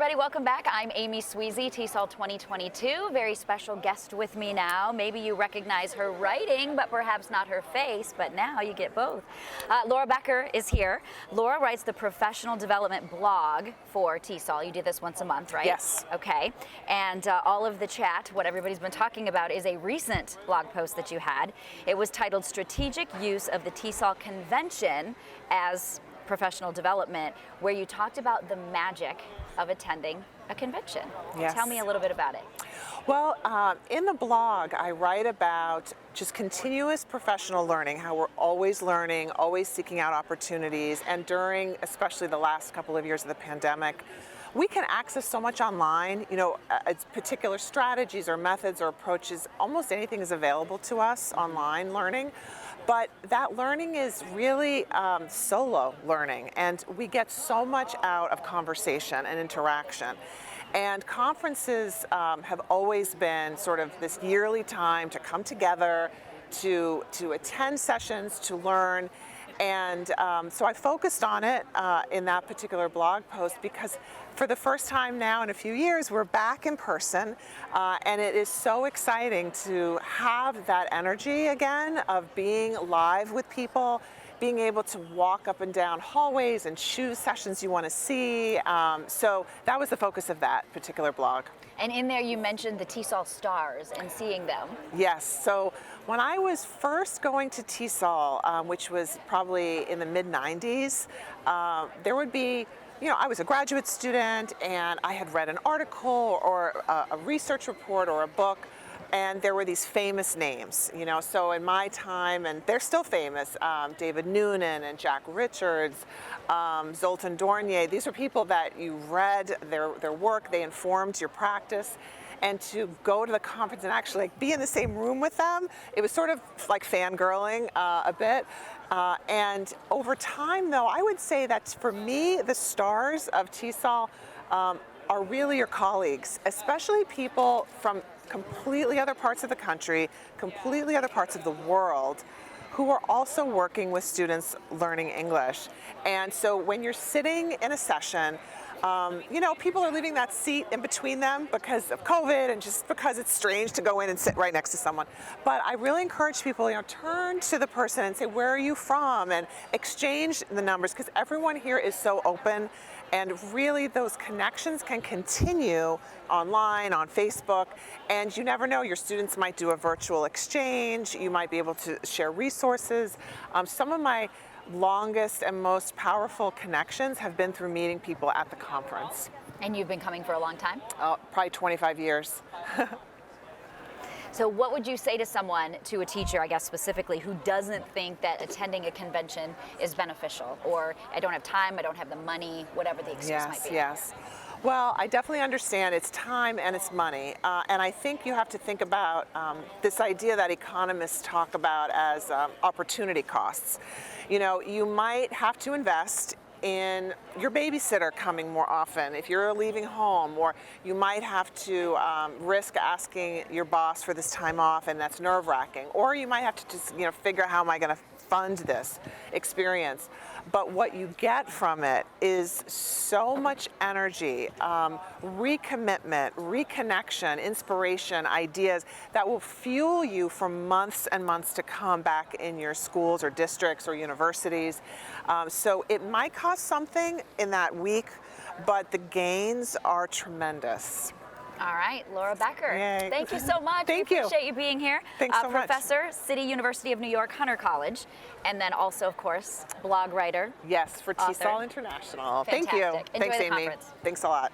everybody, welcome back. I'm Amy Sweezy, TESOL 2022. Very special guest with me now. Maybe you recognize her writing, but perhaps not her face, but now you get both. Laura Baecher is here. Laura writes the professional development blog for TESOL. You do this once a month, right? Yes. Okay. And all of the chat, what everybody's been talking about, is a recent blog post that you had. It was titled Strategic Use of the TESOL Convention as Professional Development, where you talked about the magic of attending a convention. Yes. Tell me a little bit about it. Well, in the blog, I write about just continuous professional learning, how we're always learning, always seeking out opportunities, and during especially the last couple of years of the pandemic, we can access so much online. You know, it's particular strategies or methods or approaches, almost anything is available to us online learning. But that learning is really solo learning, and we get so much out of conversation and interaction. And conferences have always been sort of this yearly time to come together, to attend sessions, to learn. And so I focused on it in that particular blog post because for the first time now in a few years, we're back in person, and it is so exciting to have that energy again of being live with people, being able to walk up and down hallways and choose sessions you want to see. So that was the focus of that particular blog. And in there you mentioned the TESOL Stars and seeing them. Yes, so when I was first going to TESOL, which was probably in the mid-90s, there would be, you know, I was a graduate student and I had read an article or a research report or a book, and there were these famous names, you know, so in my time, and they're still famous, David Noonan and Jack Richards, Zoltan Dornier, these are people that you read their work, they informed your practice, and to go to the conference and actually like be in the same room with them, it was sort of like fangirling a bit. And over time though, I would say that for me, the stars of TESOL are really your colleagues, especially people from completely other parts of the country, completely other parts of the world, who are also working with students learning English. And so when you're sitting in a session, you know, people are leaving that seat in between them because of COVID and just because it's strange to go in and sit right next to someone. But I really encourage people, you know, turn to the person and say, where are you from? And exchange the numbers, because everyone here is so open. And really those connections can continue online, on Facebook, and you never know, your students might do a virtual exchange, you might be able to share resources. Some of my longest and most powerful connections have been through meeting people at the conference. And you've been coming for a long time? Probably 25 years. So what would you say to someone, to a teacher, I guess specifically, who doesn't think that attending a convention is beneficial? Or I don't have time, I don't have the money, whatever the excuse might be. Yes. Well, I definitely understand it's time and it's money. And I think you have to think about this idea that economists talk about as opportunity costs. You know, you might have to invest in your babysitter coming more often if you're leaving home, or you might have to risk asking your boss for this time off, and that's nerve-wracking, or you might have to just, you know, figure out how am I going to fund this experience. But what you get from it is so much energy, recommitment, reconnection, inspiration, ideas that will fuel you for months and months to come back in your schools or districts or universities. So it might cost something in that week, but the gains are tremendous. All right, Laura Baecher. Yay. Thank you so much. Thank we you. Appreciate you being here. Thanks so much. Professor, City University of New York, Hunter College, and then also, of course, blog writer. Yes, for TESOL International. Fantastic. Thank you. Enjoy Thanks, the Amy. conference. Thanks a lot.